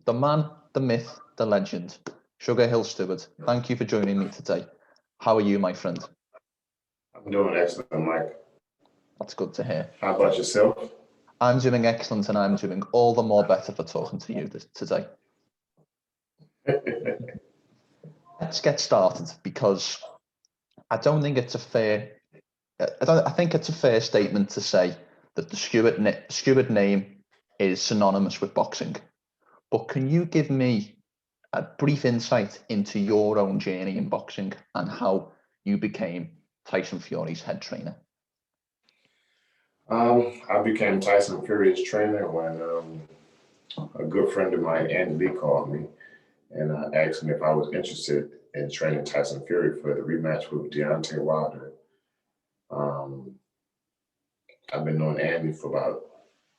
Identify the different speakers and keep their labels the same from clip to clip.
Speaker 1: the man, the myth, the legend, SugarHill Steward. Thank you for joining me today. How are you, my friend?
Speaker 2: I'm doing excellent, Mike.
Speaker 1: That's good to hear.
Speaker 2: How about yourself?
Speaker 1: I'm doing excellent, and I'm doing all the more better for talking to you today. Let's get started, because I don't think it's a fair. I think it's a fair statement to say that the Steward name is synonymous with boxing. But can you give me a brief insight into your own journey in boxing and how you became Tyson Fury's head trainer?
Speaker 2: I became Tyson Fury's trainer when a good friend of mine, Andy Lee, called me and asked me if I was interested in training Tyson Fury for the rematch with Deontay Wilder. I've been knowing Andy for about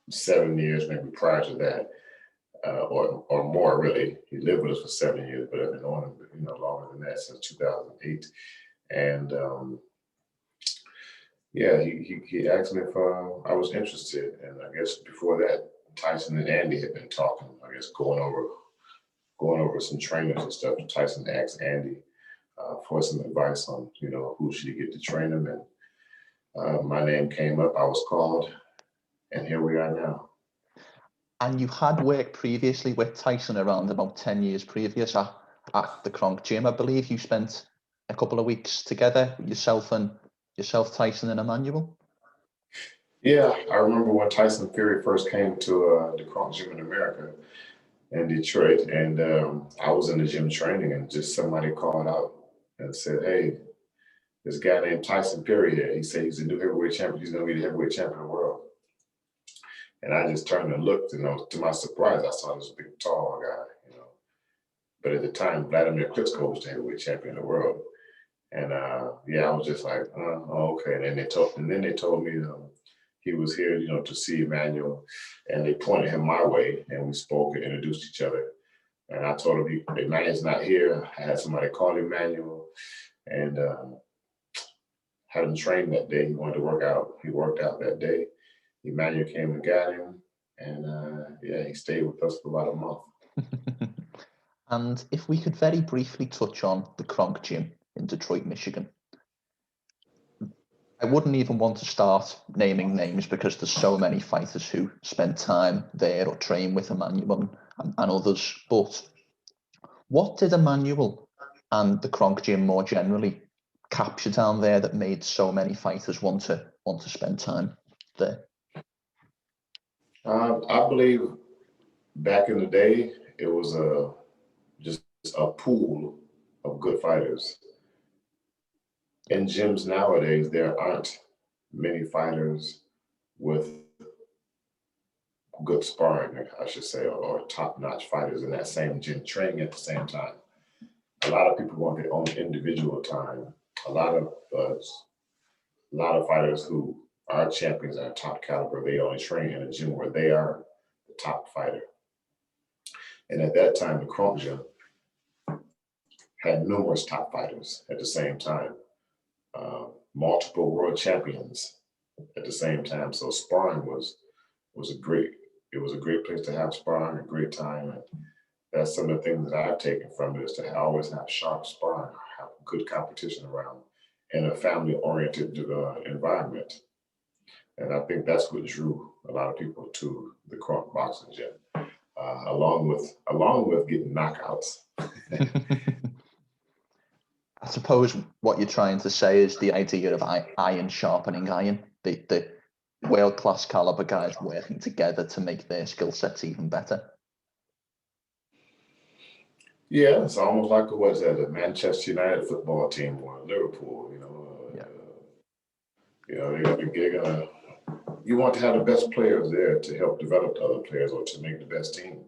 Speaker 2: 7 years, maybe prior to that, or more really. He lived with us for 7 years, but I've been knowing him, longer than that, since 2008. And yeah, he asked me if I was interested, and I guess before that, Tyson and Andy had been talking. I guess going over some trainers and stuff. Tyson asked Andy for some advice on who should he get to train him, and my name came up. I was called, and here we are now.
Speaker 1: And you had worked previously with Tyson around about 10 years previous at the Kronk gym. I believe you spent a couple of weeks together, yourself, Tyson, and Emmanuel.
Speaker 2: Yeah, I remember when Tyson Fury first came to the Kronk gym in America, in Detroit, and I was in the gym training, and just somebody called out and said, "Hey, this guy named Tyson Fury here. He said he's the new heavyweight champion. He's going to be the heavyweight champion of the world." And I just turned and looked, and to my surprise, I saw this big, tall guy, But at the time, Vladimir Klitschko was the heavyweight champion of the world. And yeah, I was just like, oh, okay. And then they told me he was here, to see Emmanuel, and they pointed him my way, and we spoke and introduced each other. And I told him, Emmanuel's not here. I had somebody call Emmanuel, and had him train that day. He wanted to work out. He worked out that day. Emmanuel came and got him, and yeah, he stayed with us for about a month.
Speaker 1: And if we could very briefly touch on the Kronk gym in Detroit, Michigan. I wouldn't even want to start naming names because there's so many fighters who spend time there or train with Emmanuel and others. But what did Emmanuel and the Kronk gym more generally capture down there that made so many fighters want to spend time there?
Speaker 2: I believe back in the day, it was just a pool of good fighters. In gyms nowadays, there aren't many fighters with good sparring, I should say, or top-notch fighters in that same gym training at the same time. A lot of people want their own individual time. A lot of fighters who are champions at top caliber, they only train in a gym where they are the top fighter. And at that time, the Kronk gym had numerous top fighters at the same time, multiple world champions at the same time. So sparring was a great place to have sparring, a great time. And that's some of the things that I've taken from it, is to always have sharp sparring, have good competition around, in a family-oriented environment. And I think that's what drew a lot of people to the Kronk boxing gym, along with getting knockouts.
Speaker 1: I suppose what you're trying to say is the idea of iron sharpening iron, the world-class caliber guys working together to make their skill sets even better.
Speaker 2: Yeah, it's almost like a Manchester United football team or Liverpool. They're gonna. You want to have the best players there to help develop the other players or to make the best team.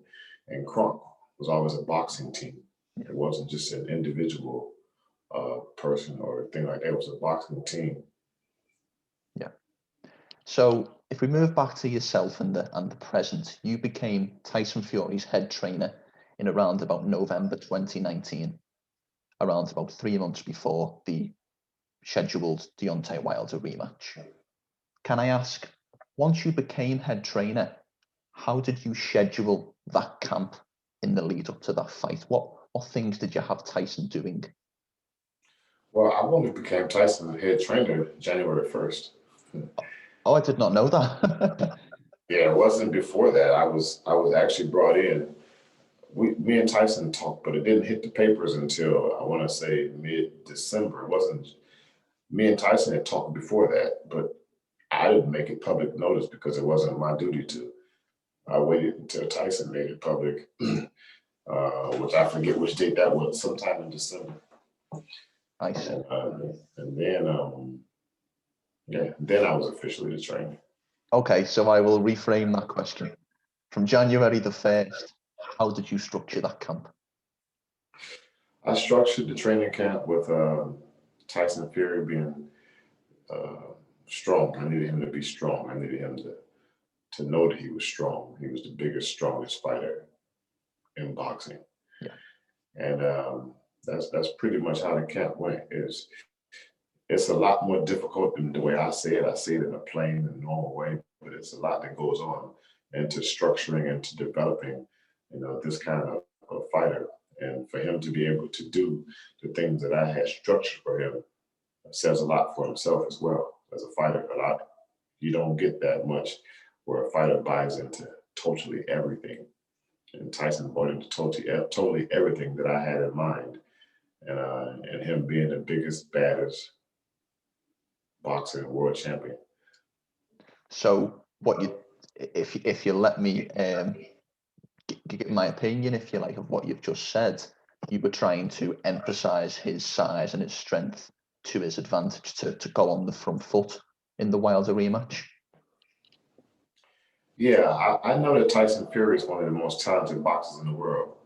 Speaker 2: And Kronk was always a boxing team. It wasn't just an individual person or thing like that. It was a boxing team.
Speaker 1: Yeah. So if we move back to yourself and the present, you became Tyson Fury's head trainer in around about November 2019, around about 3 months before the scheduled Deontay Wilder rematch. Can I ask, once you became head trainer, how did you schedule that camp in the lead up to that fight? What things did you have Tyson doing?
Speaker 2: Well, I only became Tyson's head trainer January 1st.
Speaker 1: Oh, I did not know that.
Speaker 2: Yeah, it wasn't before that. I was actually brought in. Me and Tyson talked, but it didn't hit the papers until I want to say mid-December. It wasn't me and Tyson had talked before that, but I didn't make it public notice because it wasn't my duty to. I waited until Tyson made it public, which I forget which date that was, sometime in December.
Speaker 1: I see.
Speaker 2: And then, then I was officially the trainer.
Speaker 1: Okay, so I will reframe that question. From January the 1st, how did you structure that camp?
Speaker 2: I structured the training camp with Tyson Fury being strong. I needed him to be strong. I needed him to know that he was strong. He was the biggest, strongest fighter in boxing.
Speaker 1: Yeah.
Speaker 2: And that's pretty much how the camp went. It's a lot more difficult than the way I say it. I say it in a plain and normal way, but it's a lot that goes on into structuring and to developing, this kind of fighter. And for him to be able to do the things that I had structured for him says a lot for himself as well as a fighter. You don't get that much where a fighter buys into totally everything. And Tyson bought into totally everything that I had in mind. And him being the biggest, baddest boxing world champion.
Speaker 1: So if you let me give my opinion, if you like, of what you've just said, you were trying to emphasize his size and his strength to his advantage to go on the front foot in the Wilder rematch.
Speaker 2: Yeah, I know that Tyson Fury is one of the most talented boxers in the world.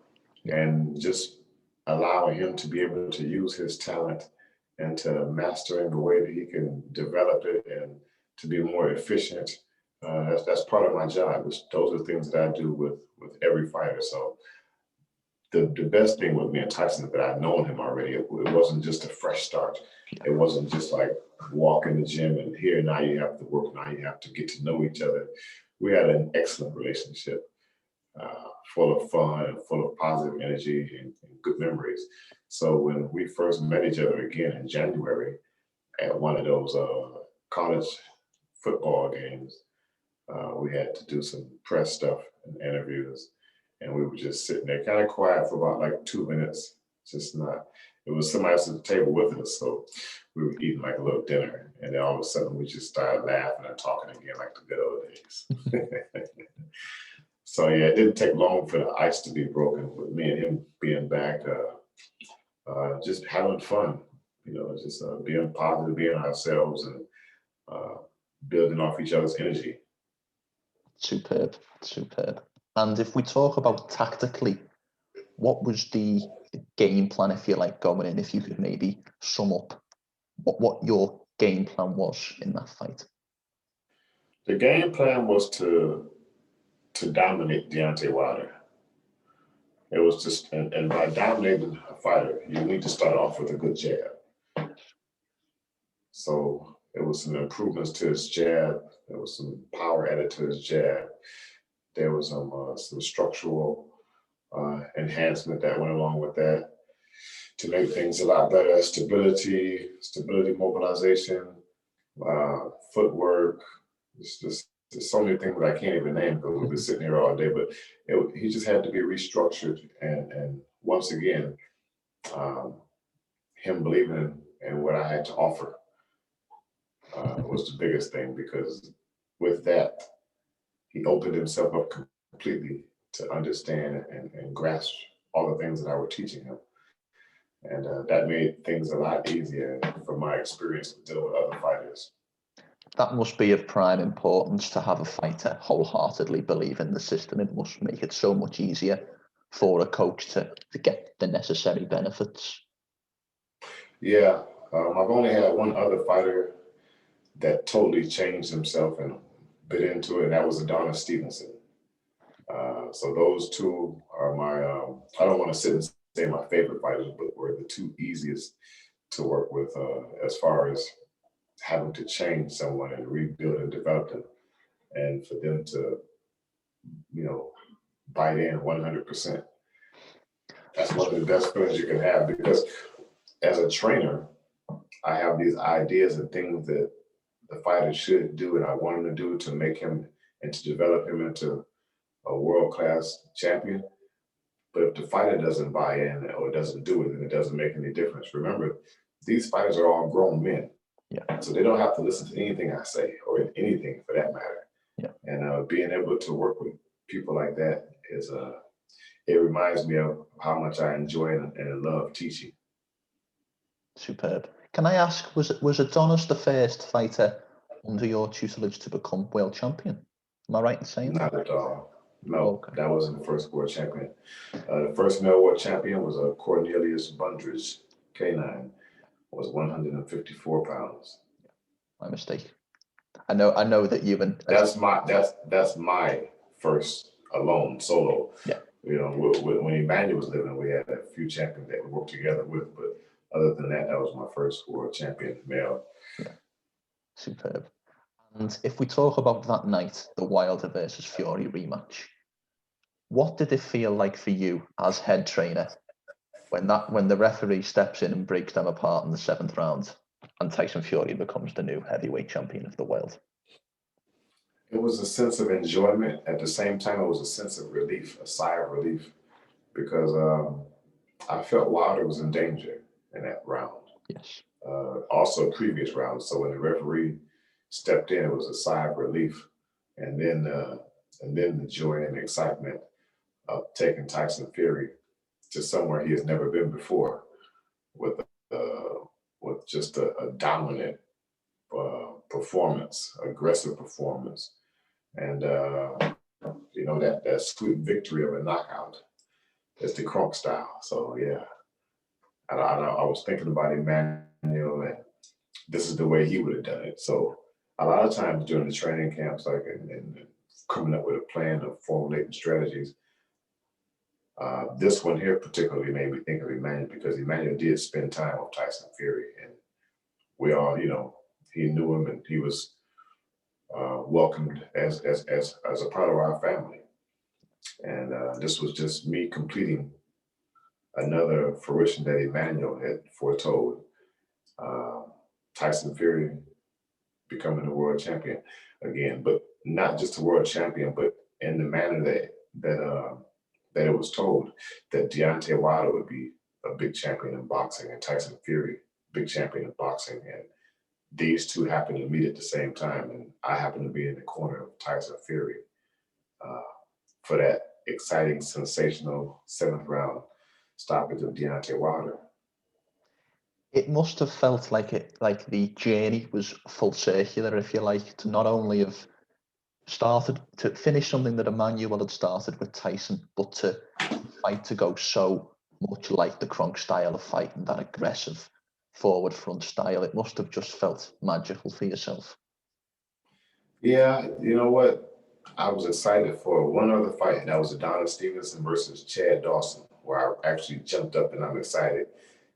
Speaker 2: And just allowing him to be able to use his talent and to mastering the way that he can develop it and to be more efficient. That's part of my job. Those are things that I do with every fighter. So the best thing with me and Tyson is that I've known him already. It wasn't just a fresh start. It wasn't just like walk in the gym and here, now you have to work, now you have to get to know each other. We had an excellent relationship, full of fun and full of positive energy and good memories. So when we first met each other again in January at one of those college football games, we had to do some press stuff and interviews. And we were just sitting there kind of quiet for about like 2 minutes, it was somebody else at the table with us. So we were eating like a little dinner. And then all of a sudden we just started laughing and talking again like the good old days. So yeah, it didn't take long for the ice to be broken with me and him being back, just having fun, just being positive, being ourselves and building off each other's energy.
Speaker 1: Superb. And if we talk about tactically, what was the game plan, if you like, going in, if you could maybe sum up what your game plan was in that fight?
Speaker 2: The game plan was to dominate Deontay Wilder. It was just, and by dominating a fighter, you need to start off with a good jab. So it was some improvements to his jab. There was some power added to his jab. There was some structural enhancement that went along with that to make things a lot better. Stability, mobilization, footwork. There's so many things that I can't even name because we've been sitting here all day, but he just had to be restructured. And once again, him believing in what I had to offer was the biggest thing, because with that, he opened himself up completely to understand and grasp all the things that I was teaching him. And that made things a lot easier from my experience with dealing with other fighters.
Speaker 1: That must be of prime importance to have a fighter wholeheartedly believe in the system. It must make it so much easier for a coach to get the necessary benefits.
Speaker 2: Yeah, I've only had one other fighter that totally changed himself and bit into it, and that was Adonis Stevenson. So those two are my, I don't want to sit and say my favorite fighters, but were the two easiest to work with as far as having to change someone and rebuild and develop them, and for them to, bite in 100%. That's one of the best feelings you can have, because as a trainer, I have these ideas and things that the fighter should do and I want him to do to make him and to develop him into a world-class champion. But if the fighter doesn't buy in or doesn't do it, then it doesn't make any difference. Remember, these fighters are all grown men.
Speaker 1: Yeah.
Speaker 2: So they don't have to listen to anything I say or anything for that matter.
Speaker 1: Yeah.
Speaker 2: And being able to work with people like that is, it reminds me of how much I enjoy and love teaching.
Speaker 1: Superb. Can I ask, was Adonis the first fighter under your tutelage to become world champion? Am I right in saying that?
Speaker 2: Not at all. No,
Speaker 1: Okay.
Speaker 2: that wasn't the first world champion. The first male world champion was Cornelius Bundridge, K9, was 154 pounds.
Speaker 1: My mistake. I know that you and
Speaker 2: That's my first alone solo.
Speaker 1: Yeah.
Speaker 2: You know, when Emmanuel was living, we had a few champions that we worked together with, but other than that, that was my first world champion male.
Speaker 1: Yeah. Superb. And if we talk about that night, the Wilder versus Fury rematch, what did it feel like for you as head trainer when the referee steps in and breaks them apart in the 7th round and Tyson Fury becomes the new heavyweight champion of the world?
Speaker 2: It was a sense of enjoyment. At the same time, it was a sense of relief, a sigh of relief, because I felt Wilder was in danger in that round.
Speaker 1: Yes.
Speaker 2: Also previous rounds. So when the referee stepped in, it was a sigh of relief. And then the joy and the excitement of taking Tyson Fury to somewhere he has never been before, with just a dominant performance, aggressive performance, and you know, that sweet victory of a knockout. It's the Kronk style. So yeah, I was thinking about Emmanuel, and this is the way he would have done it. So a lot of times during the training camps, like and coming up with a plan of formulating strategies, this one here particularly made me think of Emmanuel, because Emmanuel did spend time with Tyson Fury, and we all, you know, he knew him and he was welcomed as a part of our family. And this was just me completing another fruition that Emmanuel had foretold. Tyson Fury becoming the world champion again, but not just a world champion, but in the manner that it was told, that Deontay Wilder would be a big champion in boxing and Tyson Fury, big champion in boxing. And these two happened to meet at the same time. And I happened to be in the corner of Tyson Fury for that exciting, sensational 7th round stoppage of Deontay Wilder.
Speaker 1: It must have felt like the journey was full circular, if you like, to not only have started to finish something that Emmanuel had started with Tyson, but to fight to go so much like the Kronk style of fighting, that aggressive forward front style. It must have just felt magical for yourself.
Speaker 2: Yeah, you know what? I was excited for one other fight, and that was Adonis Stevenson versus Chad Dawson, where I actually jumped up and I'm excited.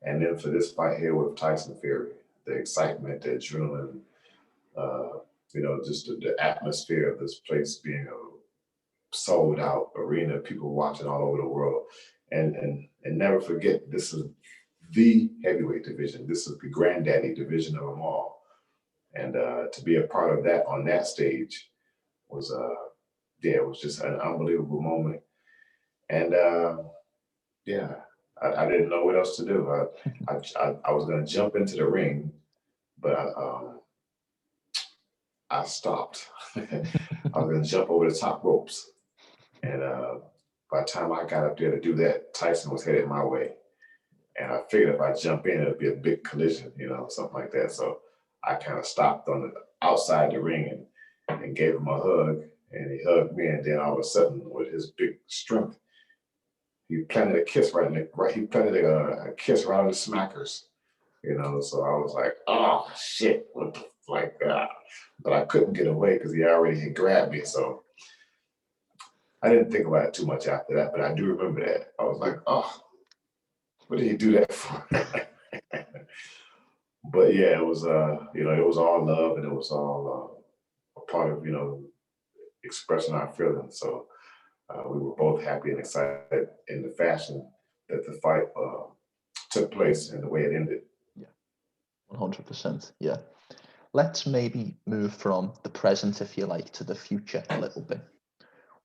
Speaker 2: And then for this fight here with Tyson Fury, the excitement, the adrenaline, you know, just the atmosphere of this place being a sold out arena, people watching all over the world. And never forget, this is the heavyweight division. This is the granddaddy division of them all. And to be a part of that on that stage was, it was just an unbelievable moment. And yeah, I didn't know what else to do. I was going to jump into the ring, but I stopped. I was going to jump over the top ropes. And by the time I got up there to do that, Tyson was headed my way. And I figured if I jump in, it'd be a big collision, you know, something like that. So I kind of stopped on the outside the ring and gave him a hug. And he hugged me. And then all of a sudden, with his big strength, he planted a kiss he planted a kiss right on the smackers, you know. So I was like, oh shit, what the like that? But I couldn't get away because he already had grabbed me. So I didn't think about it too much after that, but I do remember that. I was like, oh, what did he do that for? But yeah, it was you know, it was all love, and it was all a part of, you know, expressing our feelings. So we were both happy and excited in the fashion that the fight took place and the way it ended.
Speaker 1: Yeah, 100%. Yeah. Let's maybe move from the present, if you like, to the future a little bit.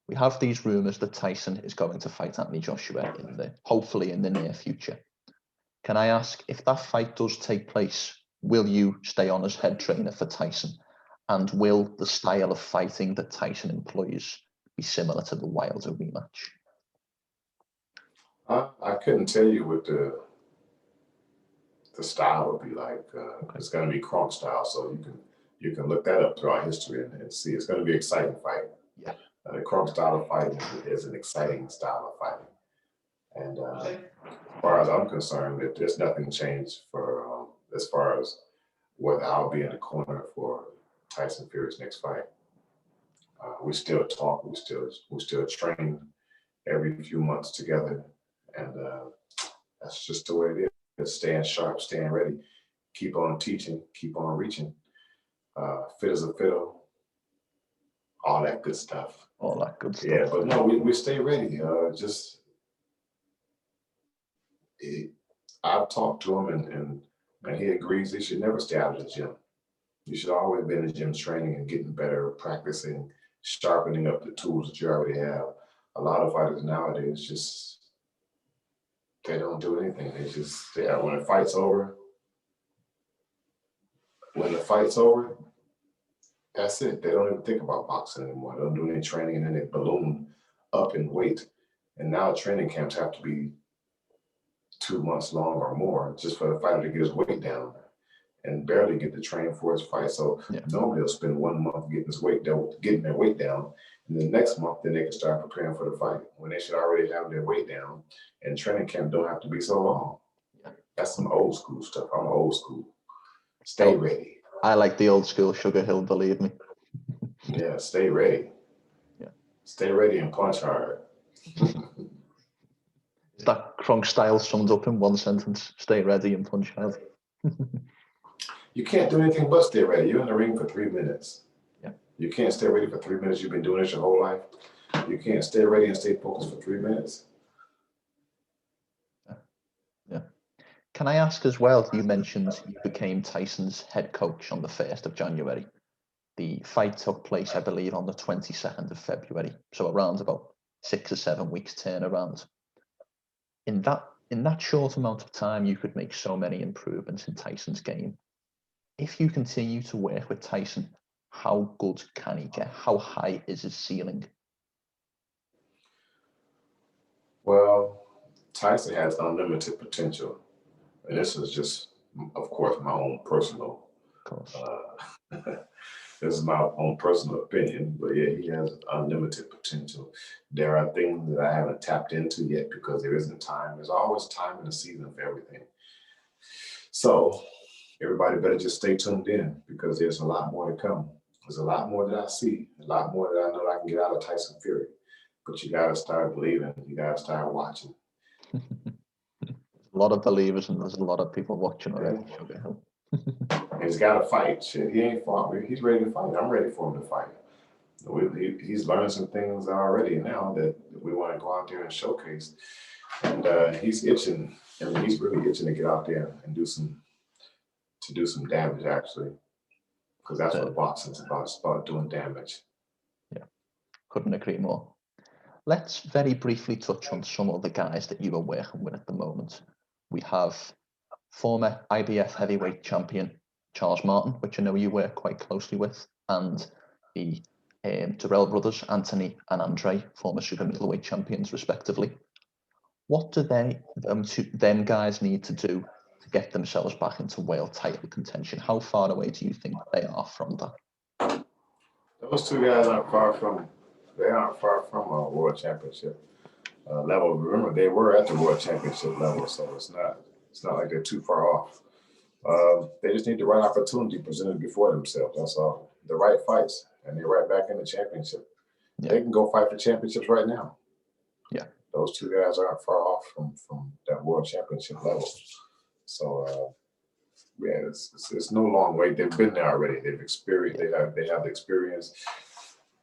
Speaker 1: We have these rumors that Tyson is going to fight Anthony Joshua hopefully in the near future. Can I ask, if that fight does take place, will you stay on as head trainer for Tyson? And will the style of fighting that Tyson employs be similar to the Wilder rematch?
Speaker 2: I couldn't tell you what the style would be like. It's going to be Kronk style, so you can look that up throughout history and see. It's going to be an exciting fight.
Speaker 1: Yeah.
Speaker 2: The Kronk style of fighting is an exciting style of fighting. And as far as I'm concerned, there's nothing changed for as far as whether I'll be in the corner for Tyson Fury's next fight. We still talk. We still train every few months together, and that's just the way it is. Staying sharp, staying ready, keep on teaching, keep on reaching. Fit as a fiddle, all that good stuff.
Speaker 1: All that good stuff.
Speaker 2: Yeah, but no, we stay ready. I've talked to him, and he agrees he should never stay out of the gym. You should always be in the gym training and getting better, practicing, sharpening up the tools that you already have. A lot of fighters nowadays just, they don't do anything. When the fight's over, that's it. They don't even think about boxing anymore. They don't do any training, and then they balloon up in weight. And now training camps have to be 2 months long or more just for the fighter to get his weight down and barely get to train for his fight. So normally they'll spend 1 month getting their weight down. And the next month, then they can start preparing for the fight when they should already have their weight down. And training camp don't have to be so long. That's some old school stuff. I'm old school. Stay ready.
Speaker 1: I like the old school SugarHill, believe me.
Speaker 2: Yeah, stay ready.
Speaker 1: Yeah.
Speaker 2: Stay ready and punch hard.
Speaker 1: Is that Kronk style summed up in one sentence? Stay ready and punch hard.
Speaker 2: You can't do anything but stay ready. You're in the ring for 3 minutes.
Speaker 1: Yeah.
Speaker 2: You can't stay ready for 3 minutes. You've been doing this your whole life. You can't stay ready and stay focused for 3 minutes.
Speaker 1: Yeah. Can I ask as well, you mentioned you became Tyson's head coach on the 1st of January. The fight took place, I believe, on the 22nd of February. So around about 6 or 7 weeks turnaround. In that short amount of time, you could make so many improvements in Tyson's game. If you continue to work with Tyson, how good can he get? How high is his ceiling?
Speaker 2: Well, Tyson has unlimited potential. And this is just, of course, my own personal. This is my own personal opinion, but yeah, he has unlimited potential. There are things that I haven't tapped into yet because there isn't time. There's always time in the season for everything. So everybody better just stay tuned in because there's a lot more to come. There's a lot more that I see, a lot more that I know that I can get out of Tyson Fury. But you got to start believing. You got to start watching.
Speaker 1: A lot of believers, and there's a lot of people watching already. SugarHill.
Speaker 2: He's got to fight. Shit, he ain't fought. He's ready to fight. I'm ready for him to fight. He's learned some things already now that we want to go out there and showcase. And he's itching. I mean, he's really itching to get out there and do some damage, actually, because that's what boxing's about. It's about doing damage.
Speaker 1: Yeah, couldn't agree more. Let's very briefly touch on some of the guys that you are working with at the moment. We have former IBF heavyweight champion Charles Martin, which I know you work quite closely with, and the Terrell brothers, Anthony and Andre, former super middleweight champions respectively. What do them guys need to do to get themselves back into world title contention? How far away do you think they are from that?
Speaker 2: Those two guys aren't far from a world championship level. Remember, they were at the world championship level, so it's not like they're too far off. They just need the right opportunity presented before themselves. That's all. The right fights, and they're right back in the championship. Yeah. They can go fight for championships right now.
Speaker 1: Yeah,
Speaker 2: those two guys aren't far off from that world championship level. So yeah, it's no long wait. They've been there already. They've experienced. They have the experience.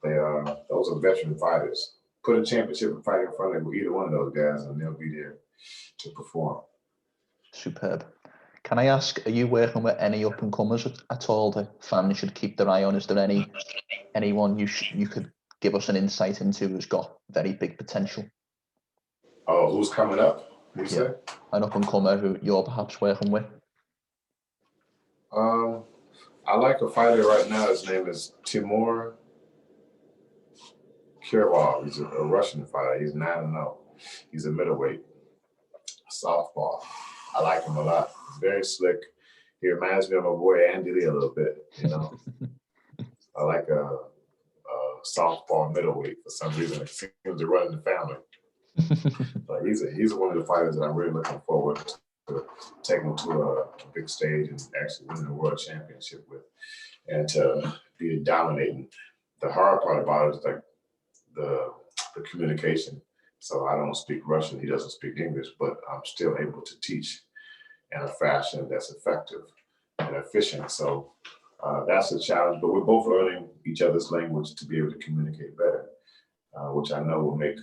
Speaker 2: Those are veteran fighters. put a championship fight in front of either one of those guys, and they'll be there to perform.
Speaker 1: Superb. Can I ask, are you working with any up and comers at all that fans should keep their eye on? Is there anyone you could give us an insight into who's got very big potential?
Speaker 2: Oh, who's coming up? You said?
Speaker 1: An up and comer who you're perhaps working with.
Speaker 2: I like a fighter right now. His name is Timur Kirval. He's a Russian fighter. He's 9-0. He's a middleweight, southpaw. I like him a lot. He's very slick. He reminds me of my boy Andy Lee a little bit. You know, I like a southpaw middleweight for some reason. It seems to run in the family. But he's one of the fighters that I'm really looking forward to taking to a big stage and actually winning the world championship with, and to be dominating. The hard part about it is like the communication. So I don't speak Russian. He doesn't speak English, but I'm still able to teach in a fashion that's effective and efficient. So that's a challenge. But we're both learning each other's language to be able to communicate better, which I know will make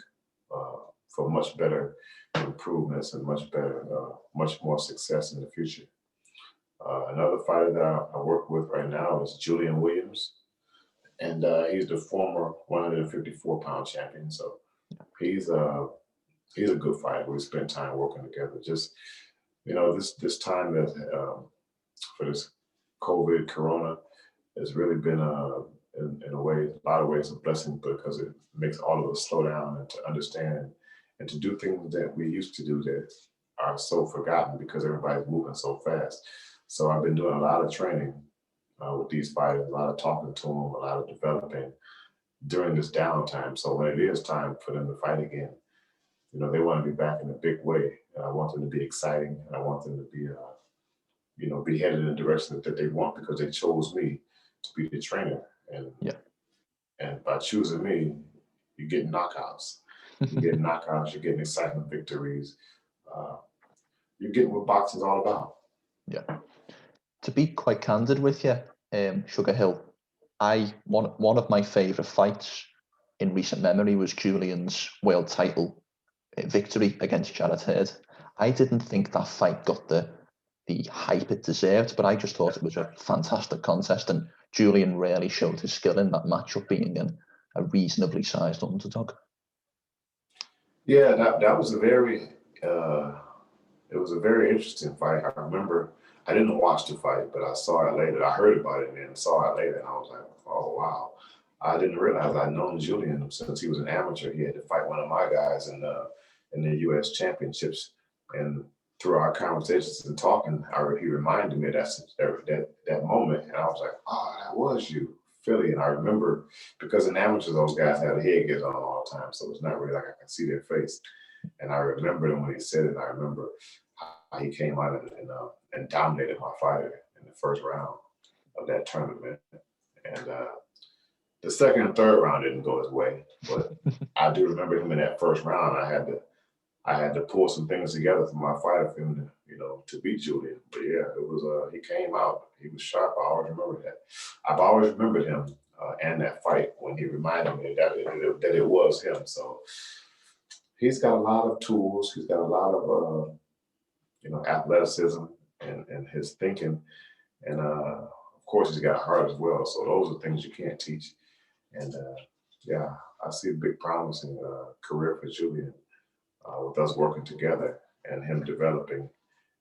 Speaker 2: for much better improvements and much more success in the future. Another fighter that I work with right now is Julian Williams, and he's the former 154-pound champion. So he's a good fighter. We spent time working together. Just this time that for this COVID Corona has really been in a lot of ways a blessing, because it makes all of us slow down and to understand and to do things that we used to do that are so forgotten because everybody's moving so fast. So I've been doing a lot of training with these fighters, a lot of talking to them, a lot of developing during this downtime. So when it is time for them to fight again, they want to be back in a big way. And I want them to be exciting, and I want them to be, be headed in the direction that they want, because they chose me to be the trainer. And by choosing me, you get knockouts. You get knockouts, you're getting exciting victories. You're getting what boxing's all about.
Speaker 1: Yeah. To be quite candid with you, SugarHill, one of my favourite fights in recent memory was Julian's world title victory against Jarrett Hurd. I didn't think that fight got the hype it deserved, but I just thought it was a fantastic contest, and Julian really showed his skill in that matchup, being a reasonably sized underdog.
Speaker 2: Yeah, that was a very interesting fight. I remember I didn't watch the fight, but I saw it later. I heard about it and then saw it later, and I was like, oh wow. I didn't realize I'd known Julian since he was an amateur. He had to fight one of my guys in the U.S. championships, and through our conversations and talking, he reminded me of that moment, and I was like, oh, that was you, Philly. And I remember, because in amateur, those guys had a headgear on all the time, so it's not really like I can see their face. And I remembered him when he said it. I remember how he came out and dominated my fighter in the first round of that tournament. And the second and third round didn't go his way, but I do remember him in that first round. I had to pull some things together for my fighter for him to beat Julian. But yeah, it was he came out. He was sharp. I always remember that. I've always remembered him and that fight when he reminded me that it was him. So he's got a lot of tools. He's got a lot of athleticism and his thinking, and of course he's got a heart as well. So those are things you can't teach. And I see a big promising career for Julian with us working together and him developing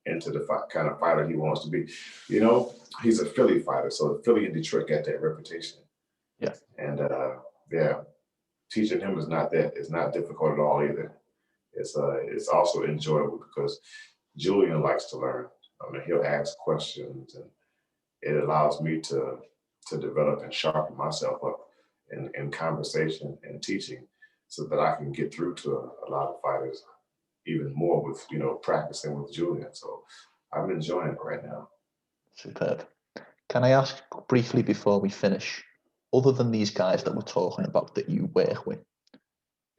Speaker 2: into the kind of fighter he wants to be. He's a Philly fighter, so the Philly and Detroit got that reputation.
Speaker 1: Yeah.
Speaker 2: And teaching him is not difficult at all either. It's also enjoyable because Julian likes to learn. I mean, he'll ask questions, and it allows me to develop and sharpen myself up in conversation and teaching, so that I can get through to a lot of fighters even more with practicing with Julian. So I'm enjoying it right now.
Speaker 1: Superb. Can I ask briefly before we finish, other than these guys that we're talking about that you work with,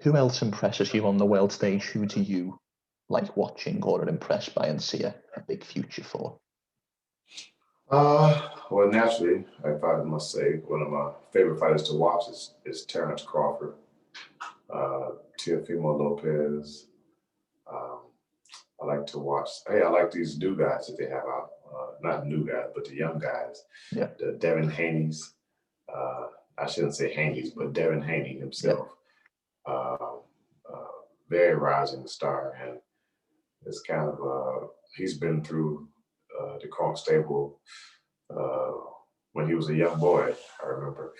Speaker 1: who else impresses you on the world stage? Who do you like watching or are impressed by and see a big future for?
Speaker 2: Well, naturally, if I must say, one of my favorite fighters to watch is Terrence Crawford. Teofimo Lopez. Um, I like to watch. Hey, I like these new guys that they have out. Not new guys, but the young guys.
Speaker 1: Yeah.
Speaker 2: The Devin Haney's. I shouldn't say Haney's, but Devin Haney himself. Uh, very rising star, and it's kind of he's been through the Kronk stable uh, when he was a young boy. I remember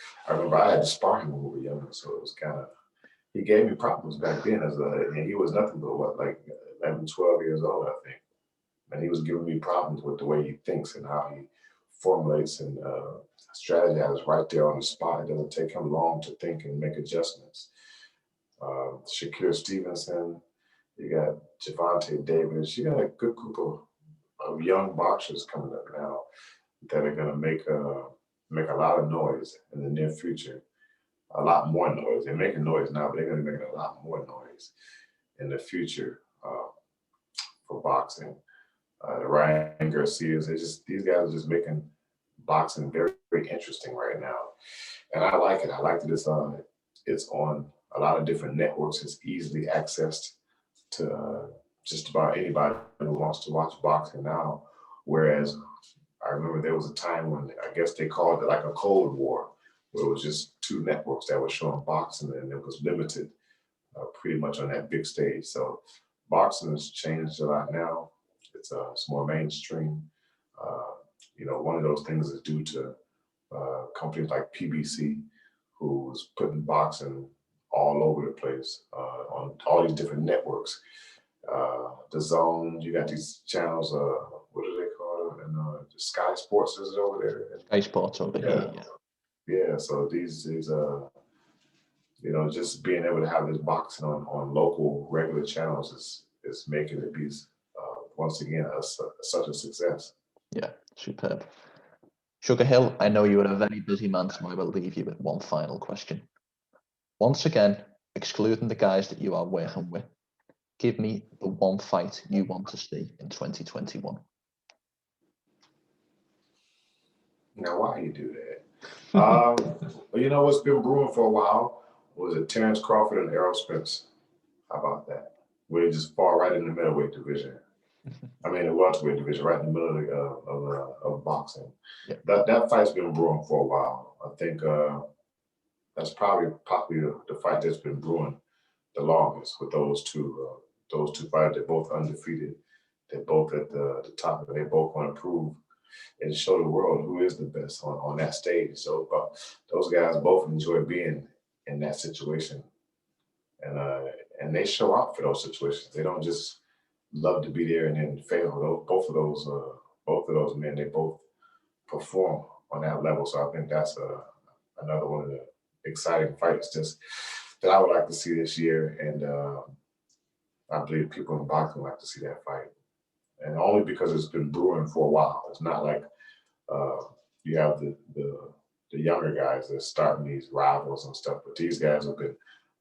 Speaker 2: I had to spar him when we were young, so it was kind of he gave me problems back then and he was nothing but what, like 11, 12 years old, I think. And he was giving me problems with the way he thinks and how he formulates and strategizes right there on the spot. It doesn't take him long to think and make adjustments. Shakir Stevenson, you got Javante Davis, you got a good group of young boxers coming up now that are going to make a lot of noise in the near future. A lot more noise. They're making noise now, but they're going to be making a lot more noise in the future for boxing. The Ryan Garcias, these guys are just making boxing very, very interesting right now, and I like it. I like that it's on a lot of different networks. It's easily accessed to just about anybody who wants to watch boxing now. Whereas I remember there was a time when I guess they called it like a Cold War, where it was just two networks that were showing boxing, and it was limited pretty much on that big stage. So boxing has changed a lot now. It's more mainstream. One of those things is due to companies like PBC, who's putting boxing all over the place on all these different networks. The Zone, you got these channels. What do they call it? And Sky Sports is over there.
Speaker 1: Sky Sports over here.
Speaker 2: Yeah. So these just being able to have this boxing on local regular channels is making it be once again such a success.
Speaker 1: Yeah, superb. SugarHill, I know you are a very busy man, so I will leave you with one final question. Once again, excluding the guys that you are working with, give me the one fight you want to see in 2021.
Speaker 2: Now, why you do that? What's been brewing for a while was it Terrence Crawford and Errol Spence. How about that? We just fall right in the middleweight division. I mean, the welterweight division, right in the middle of boxing.
Speaker 1: Yeah.
Speaker 2: That fight's been brewing for a while. I think that's probably the fight that's been brewing the longest with those two fighters. They're both undefeated. They're both at the top, and they both want to prove and show the world who is the best on that stage. So those guys both enjoy being in that situation, and they show up for those situations. They don't just love to be there and then fail. Both of those men, they both perform on that level. So I think that's another one of the exciting fights just that I would like to see this year, and I believe people in boxing like to see that fight. And only because it's been brewing for a while. It's not like you have the younger guys that are starting these rivals and stuff, but these guys have been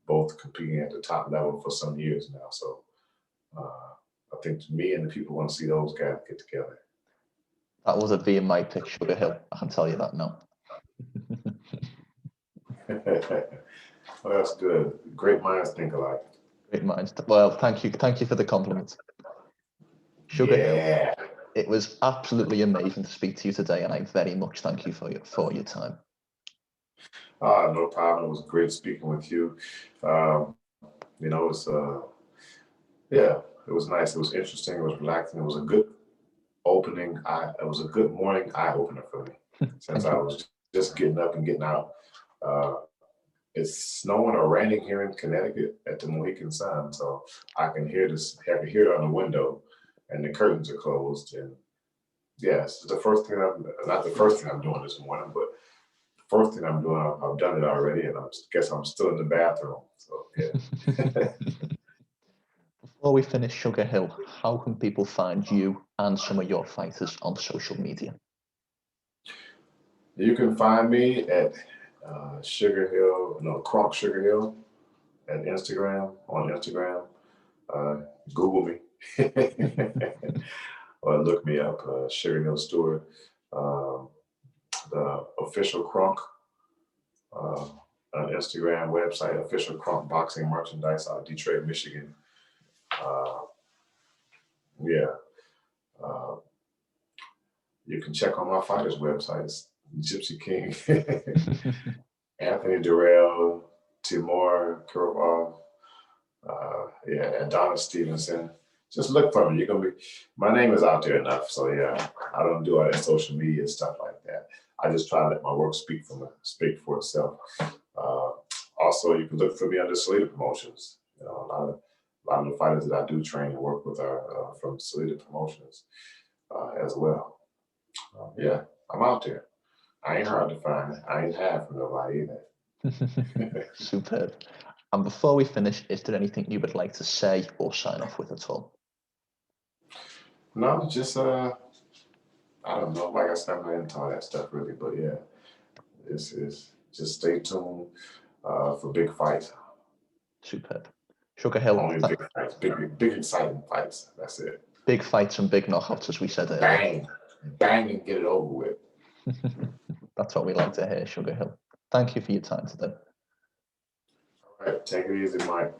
Speaker 2: both competing at the top level for some years now. So I think me and the people want to see those guys get together.
Speaker 1: That was a VMI pick, SugarHill. I can tell you that now.
Speaker 2: Well, that's good. Great minds think alike.
Speaker 1: Great minds. Well, thank you for the compliment. SugarHill, it was absolutely amazing to speak to you today, and I very much thank you for your time.
Speaker 2: No problem. It was great speaking with you. It was nice. It was interesting. It was relaxing. It was a good opening. It was a good morning eye opener for me since I was just getting up and getting out. It's snowing or raining here in Connecticut at the Mohegan Sun, so I can hear this. I can hear it on the window, and the curtains are closed. And yes, it's the first thing not the first thing I'm doing this morning, but the first thing I'm doing. I've done it already, and I guess I'm still in the bathroom. So yeah.
Speaker 1: Before we finish, SugarHill, how can people find you and some of your fighters on social media?
Speaker 2: You can find me at Kronk SugarHill at Instagram, on Instagram. Google me or look me up, SugarHill Steward. The official Kronk Instagram, website, official Kronk boxing merchandise out of Detroit, Michigan. Yeah. You can check on my fighters' websites, Gypsy King, Anthony Durrell, Timur Kurov, and Donna Stevenson. Just look for me. You're gonna be. My name is out there enough, so yeah. I don't do all that social media stuff like that. I just try to let my work speak for itself. Also, you can look for me under Salida Promotions. You know, a lot of the fighters that I do train and work with are from Salida Promotions as well. Yeah, I'm out there. I ain't hard to find. I ain't hide from nobody either.
Speaker 1: Superb. And before we finish, is there anything you would like to say or sign off with at all?
Speaker 2: No, just I don't know. Like I said, I'm not into all that stuff really, but yeah, it's just stay tuned for big fights.
Speaker 1: Superb. SugarHill.
Speaker 2: Only big fights, big exciting fights. That's it.
Speaker 1: Big fights and big knockouts, as we said earlier.
Speaker 2: Bang, bang, and get it over with.
Speaker 1: That's what we like to hear, SugarHill. Thank you for your time today.
Speaker 2: All right, take it easy, Mike.